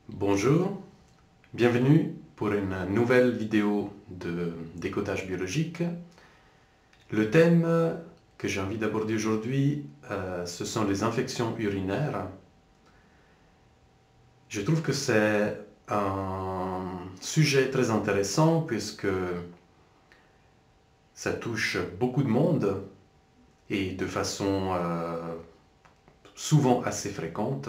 Bonjour, bienvenue pour une nouvelle vidéo de décodage biologique. Le thème que j'ai envie d'aborder aujourd'hui, ce sont les infections urinaires. Je trouve que c'est un sujet très intéressant puisque ça touche beaucoup de monde et de façon souvent assez fréquente.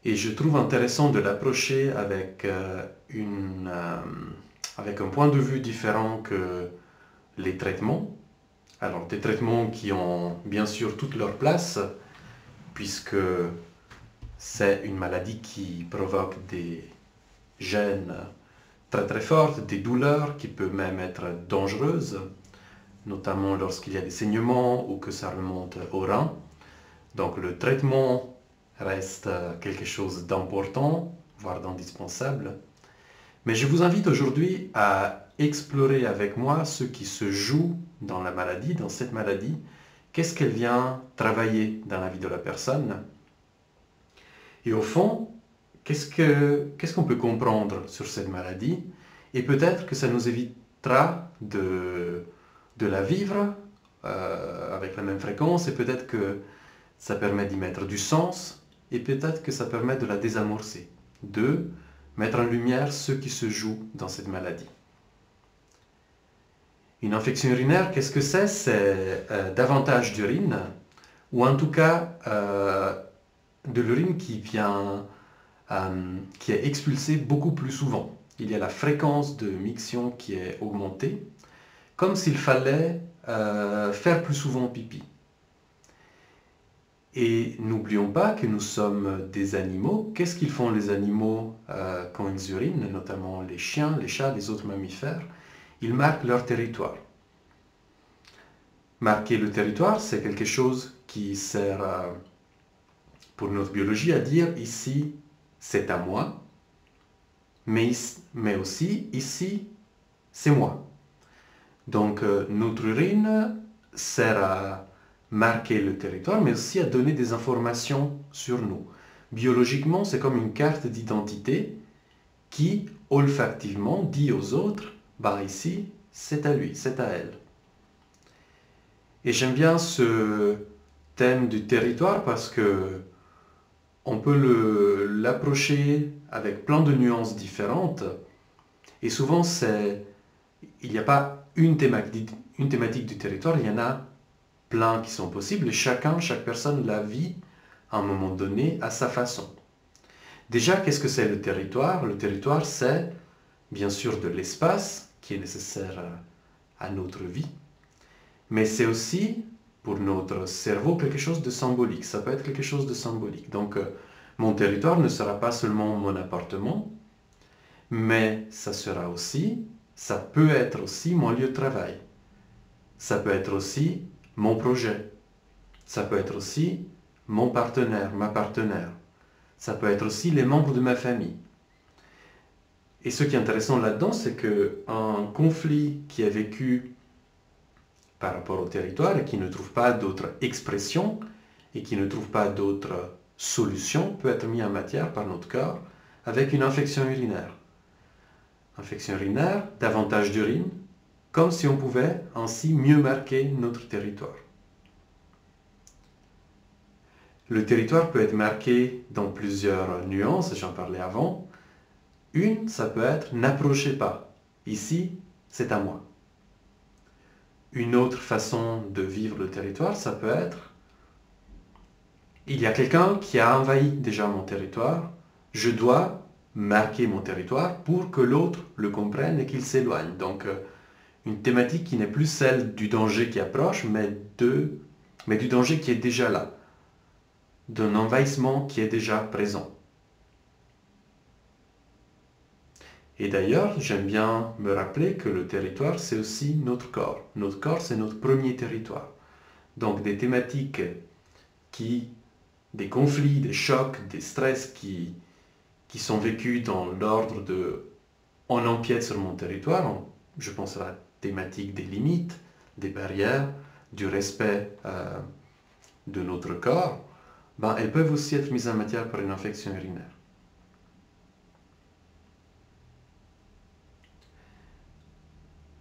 Et je trouve intéressant de l'approcher avec un point de vue différent que les traitements. Alors des traitements qui ont bien sûr toute leur place, puisque c'est une maladie qui provoque des gènes très très fortes, des douleurs qui peuvent même être dangereuses, notamment lorsqu'il y a des saignements ou que ça remonte au rein. Donc le traitement reste quelque chose d'important, voire d'indispensable. Mais je vous invite aujourd'hui à explorer avec moi ce qui se joue dans la maladie, dans cette maladie. Qu'est-ce qu'elle vient travailler dans la vie de la personne? Et au fond, qu'est-ce qu'on peut comprendre sur cette maladie? Et peut-être que ça nous évitera de la vivre avec la même fréquence, et peut-être que ça permet d'y mettre du sens, et peut-être que ça permet de la désamorcer, de mettre en lumière ce qui se joue dans cette maladie. Une infection urinaire, qu'est-ce que c'est? C'est davantage d'urine, ou en tout cas de l'urine qui est expulsée beaucoup plus souvent. Il y a la fréquence de miction qui est augmentée, comme s'il fallait faire plus souvent pipi. Et n'oublions pas que nous sommes des animaux. Qu'est-ce qu'ils font les animaux quand ils urinent, notamment les chiens, les chats, les autres mammifères? Ils marquent leur territoire. Marquer le territoire, c'est quelque chose qui sert pour notre biologie à dire ici, c'est à moi, mais aussi ici, c'est moi. Donc notre urine sert à marquer le territoire, mais aussi à donner des informations sur nous. Biologiquement, c'est comme une carte d'identité qui, olfactivement, dit aux autres, bah ici, c'est à lui, c'est à elle. Et j'aime bien ce thème du territoire parce que on peut l'approcher avec plein de nuances différentes. Et souvent, il n'y a pas une thématique du territoire, il y en a plein qui sont possibles et chaque personne la vit à un moment donné à sa façon. Déjà, qu'est-ce que c'est le territoire? Le territoire, c'est bien sûr de l'espace qui est nécessaire à notre vie, mais c'est aussi pour notre cerveau quelque chose de symbolique. Ça peut être quelque chose de symbolique. Donc, mon territoire ne sera pas seulement mon appartement, mais ça peut être aussi mon lieu de travail. Ça peut être aussi mon projet. Ça peut être aussi mon partenaire, ma partenaire. Ça peut être aussi les membres de ma famille. Et ce qui est intéressant là-dedans, c'est qu'un conflit qui est vécu par rapport au territoire et qui ne trouve pas d'autre expression et qui ne trouve pas d'autre solution peut être mis en matière par notre corps avec une infection urinaire. Infection urinaire, davantage d'urine, comme si on pouvait ainsi mieux marquer notre territoire. Le territoire peut être marqué dans plusieurs nuances, j'en parlais avant. Une, ça peut être « n'approchez pas ». Ici, c'est à moi. Une autre façon de vivre le territoire, ça peut être « il y a quelqu'un qui a envahi déjà mon territoire, je dois marquer mon territoire pour que l'autre le comprenne et qu'il s'éloigne ». Donc, une thématique qui n'est plus celle du danger qui approche, mais du danger qui est déjà là, d'un envahissement qui est déjà présent. Et d'ailleurs, j'aime bien me rappeler que le territoire, c'est aussi notre corps. Notre corps, c'est notre premier territoire. Donc des thématiques des conflits, des chocs, des stress qui sont vécus dans l'ordre de « on empiète sur mon territoire », je pense à la thématique des limites, des barrières, du respect de notre corps, elles peuvent aussi être mises en matière par une infection urinaire.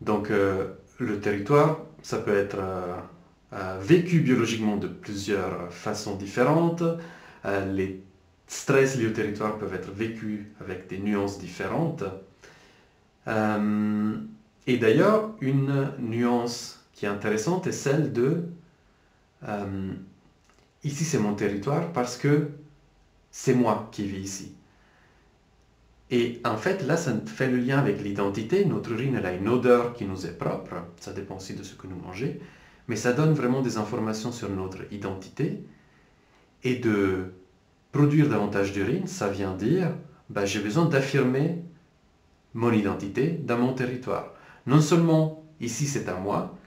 Donc le territoire, ça peut être vécu biologiquement de plusieurs façons différentes. Les stress liés au territoire peuvent être vécus avec des nuances différentes. Et d'ailleurs, une nuance qui est intéressante est celle de ici c'est mon territoire parce que c'est moi qui vis ici. Et en fait, là, ça fait le lien avec l'identité. Notre urine, elle a une odeur qui nous est propre. Ça dépend aussi de ce que nous mangez. Mais ça donne vraiment des informations sur notre identité. Et de produire davantage d'urine, ça vient dire, j'ai besoin d'affirmer mon identité dans mon territoire. Non seulement ici c'est à moi,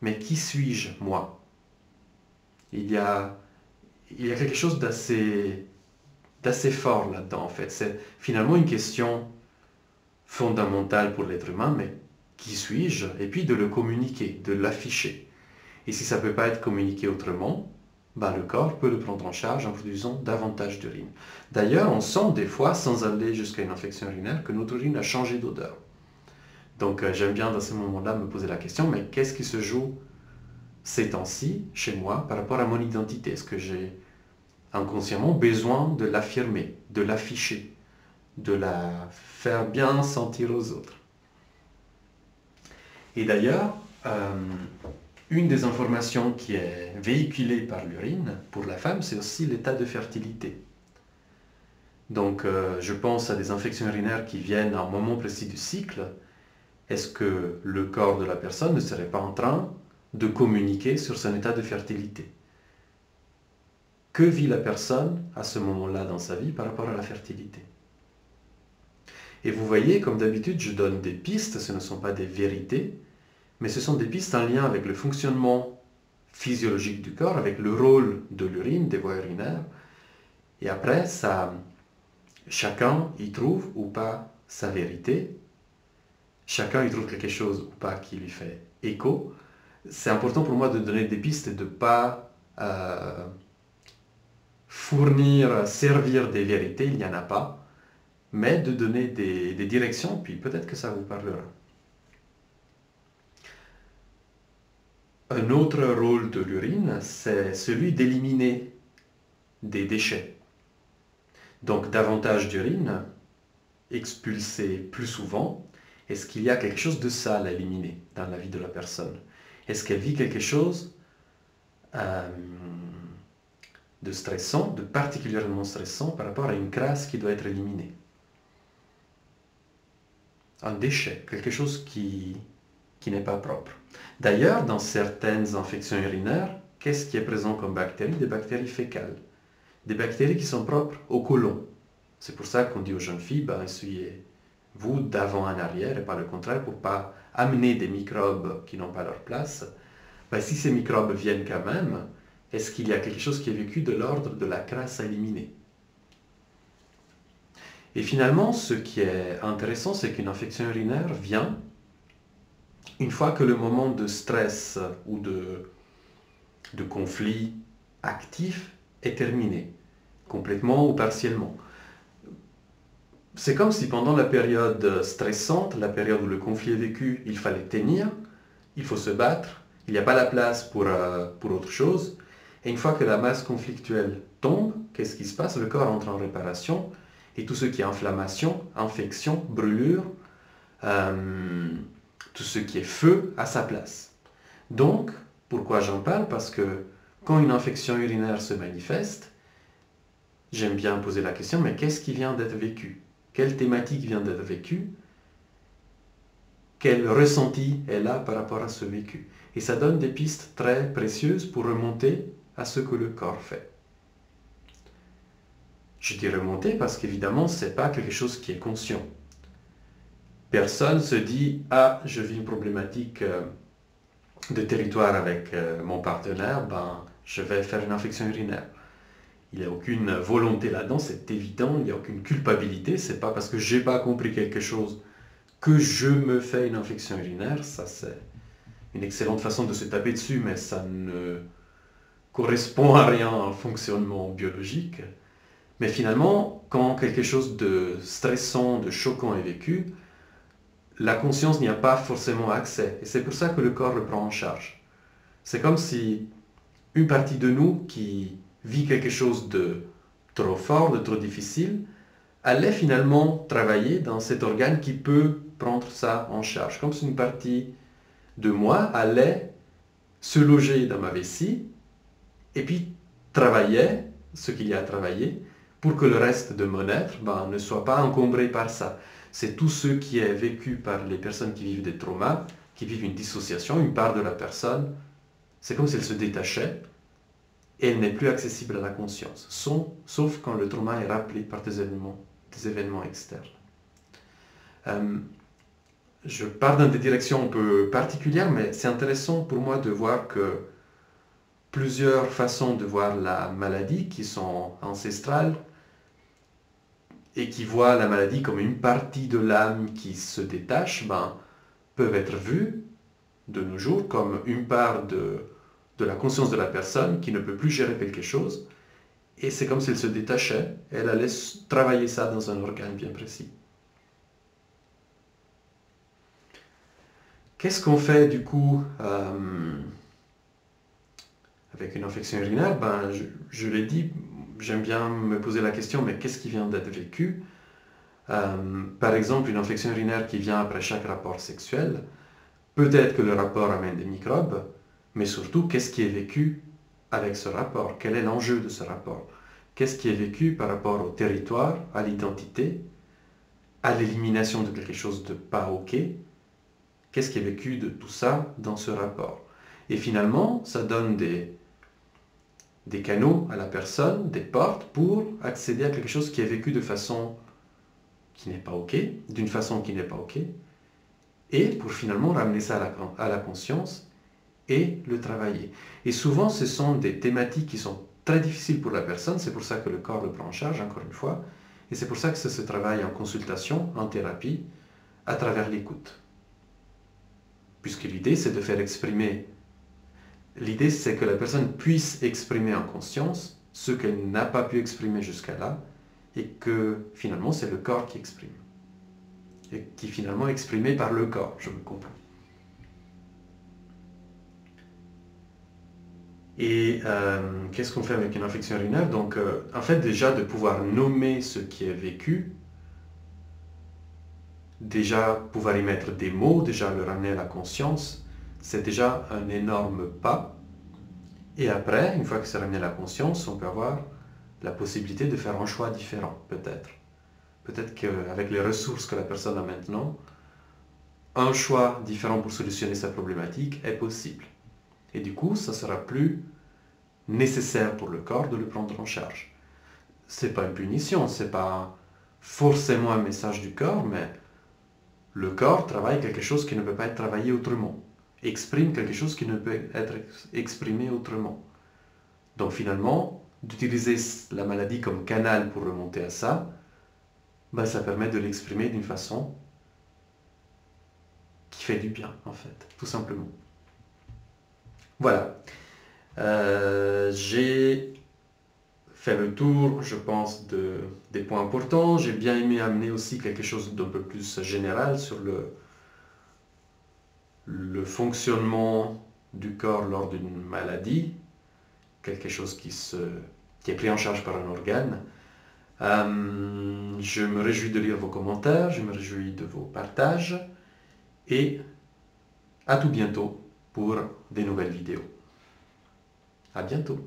mais qui suis-je moi? Il y a quelque chose d'assez fort là-dedans en fait. C'est finalement une question fondamentale pour l'être humain, mais qui suis-je? Et puis de le communiquer, de l'afficher. Et si ça ne peut pas être communiqué autrement, le corps peut le prendre en charge en produisant davantage d'urine. D'ailleurs, on sent des fois, sans aller jusqu'à une infection urinaire, que notre urine a changé d'odeur. Donc j'aime bien dans ce moment-là me poser la question, mais qu'est-ce qui se joue ces temps-ci chez moi par rapport à mon identité? Est-ce que j'ai inconsciemment besoin de l'affirmer, de l'afficher, de la faire bien sentir aux autres? Et d'ailleurs, une des informations qui est véhiculée par l'urine pour la femme, c'est aussi l'état de fertilité. Donc, je pense à des infections urinaires qui viennent à un moment précis du cycle. Est-ce que le corps de la personne ne serait pas en train de communiquer sur son état de fertilité? Que vit la personne à ce moment-là dans sa vie par rapport à la fertilité? Et vous voyez, comme d'habitude, je donne des pistes, ce ne sont pas des vérités, mais ce sont des pistes en lien avec le fonctionnement physiologique du corps, avec le rôle de l'urine, des voies urinaires. Et après, chacun y trouve ou pas sa vérité, chacun y trouve quelque chose ou pas qui lui fait écho. C'est important pour moi de donner des pistes et de ne pas servir des vérités, il n'y en a pas, mais de donner des directions, puis peut-être que ça vous parlera. Un autre rôle de l'urine, c'est celui d'éliminer des déchets. Donc davantage d'urine, expulsée plus souvent, est-ce qu'il y a quelque chose de sale à éliminer dans la vie de la personne? Est-ce qu'elle vit quelque chose de stressant, de particulièrement stressant par rapport à une crasse qui doit être éliminée? Un déchet, quelque chose qui n'est pas propre. D'ailleurs, dans certaines infections urinaires, qu'est-ce qui est présent comme bactéries? Des bactéries fécales. Des bactéries qui sont propres au côlon. C'est pour ça qu'on dit aux jeunes filles, essuyez-vous d'avant en arrière et pas le contraire pour ne pas amener des microbes qui n'ont pas leur place. Si ces microbes viennent quand même, est-ce qu'il y a quelque chose qui est vécu de l'ordre de la crasse à éliminer? Et finalement, ce qui est intéressant, c'est qu'une infection urinaire vient une fois que le moment de stress ou de conflit actif est terminé, complètement ou partiellement. C'est comme si pendant la période stressante, la période où le conflit est vécu, il fallait tenir, il faut se battre, il n'y a pas la place pour autre chose. Et une fois que la masse conflictuelle tombe, qu'est-ce qui se passe? Le corps entre en réparation et tout ce qui est inflammation, infection, brûlure, tout ce qui est feu à sa place. Donc, pourquoi j'en parle? Parce que quand une infection urinaire se manifeste, j'aime bien poser la question, mais qu'est-ce qui vient d'être vécu? Quelle thématique vient d'être vécue? Quel ressenti est là par rapport à ce vécu? Et ça donne des pistes très précieuses pour remonter à ce que le corps fait. Je dis remonter parce qu'évidemment, ce n'est pas quelque chose qui est conscient. Personne se dit « Ah, je vis une problématique de territoire avec mon partenaire, je vais faire une infection urinaire. » Il n'y a aucune volonté là-dedans, c'est évident, il n'y a aucune culpabilité. Ce n'est pas parce que je n'ai pas compris quelque chose que je me fais une infection urinaire. Ça, c'est une excellente façon de se taper dessus, mais ça ne correspond à rien en fonctionnement biologique. Mais finalement, quand quelque chose de stressant, de choquant est vécu, la conscience n'y a pas forcément accès. Et c'est pour ça que le corps le prend en charge. C'est comme si une partie de nous qui vit quelque chose de trop fort, de trop difficile, allait finalement travailler dans cet organe qui peut prendre ça en charge. Comme si une partie de moi allait se loger dans ma vessie et puis travaillait ce qu'il y a à travailler pour que le reste de mon être ne soit pas encombré par ça. C'est tout ce qui est vécu par les personnes qui vivent des traumas, qui vivent une dissociation, une part de la personne. C'est comme si elle se détachait et elle n'est plus accessible à la conscience, sauf quand le trauma est rappelé par des événements externes. Je pars dans des directions un peu particulières, mais c'est intéressant pour moi de voir que plusieurs façons de voir la maladie qui sont ancestrales et qui voient la maladie comme une partie de l'âme qui se détache, peuvent être vues de nos jours comme une part de la conscience de la personne qui ne peut plus gérer quelque chose, et c'est comme si elle se détachait, elle allait travailler ça dans un organe bien précis. Qu'est-ce qu'on fait du coup avec une infection urinaire? Je l'ai dit, j'aime bien me poser la question, mais qu'est-ce qui vient d'être vécu? Par exemple, une infection urinaire qui vient après chaque rapport sexuel, peut-être que le rapport amène des microbes, mais surtout, qu'est-ce qui est vécu avec ce rapport? Quel est l'enjeu de ce rapport? Qu'est-ce qui est vécu par rapport au territoire, à l'identité, à l'élimination de quelque chose de pas OK? Qu'est-ce qui est vécu de tout ça dans ce rapport? Et finalement, ça donne des canaux à la personne, des portes pour accéder à quelque chose qui est vécu de façon qui n'est pas OK, d'une façon qui n'est pas OK, et pour finalement ramener ça à la conscience et le travailler. Et souvent, ce sont des thématiques qui sont très difficiles pour la personne, c'est pour ça que le corps le prend en charge, encore une fois, et c'est pour ça que ça se travaille en consultation, en thérapie, à travers l'écoute. Puisque l'idée, c'est de faire exprimer. L'idée, c'est que la personne puisse exprimer en conscience ce qu'elle n'a pas pu exprimer jusqu'à là, et que finalement, c'est le corps qui exprime. Et qui finalement est exprimé par le corps, je me comprends. Et qu'est-ce qu'on fait avec une infection urinaire? Donc, en fait, déjà de pouvoir nommer ce qui est vécu, déjà pouvoir y mettre des mots, déjà le ramener à la conscience, c'est déjà un énorme pas. Et après, une fois que c'est ramené à la conscience, on peut avoir la possibilité de faire un choix différent, peut-être. Peut-être qu'avec les ressources que la personne a maintenant, un choix différent pour solutionner sa problématique est possible. Et du coup, ça sera plus nécessaire pour le corps de le prendre en charge. C'est pas une punition, c'est pas forcément un message du corps, mais le corps travaille quelque chose qui ne peut pas être travaillé autrement, exprime quelque chose qui ne peut être exprimé autrement. Donc finalement, d'utiliser la maladie comme canal pour remonter à ça, ça permet de l'exprimer d'une façon qui fait du bien, en fait, tout simplement. Voilà. J'ai fait le tour, je pense, des points importants. J'ai bien aimé amener aussi quelque chose d'un peu plus général sur le fonctionnement du corps lors d'une maladie, quelque chose qui est pris en charge par un organe. Je me réjouis de lire vos commentaires, je me réjouis de vos partages et à tout bientôt pour des nouvelles vidéos. À bientôt.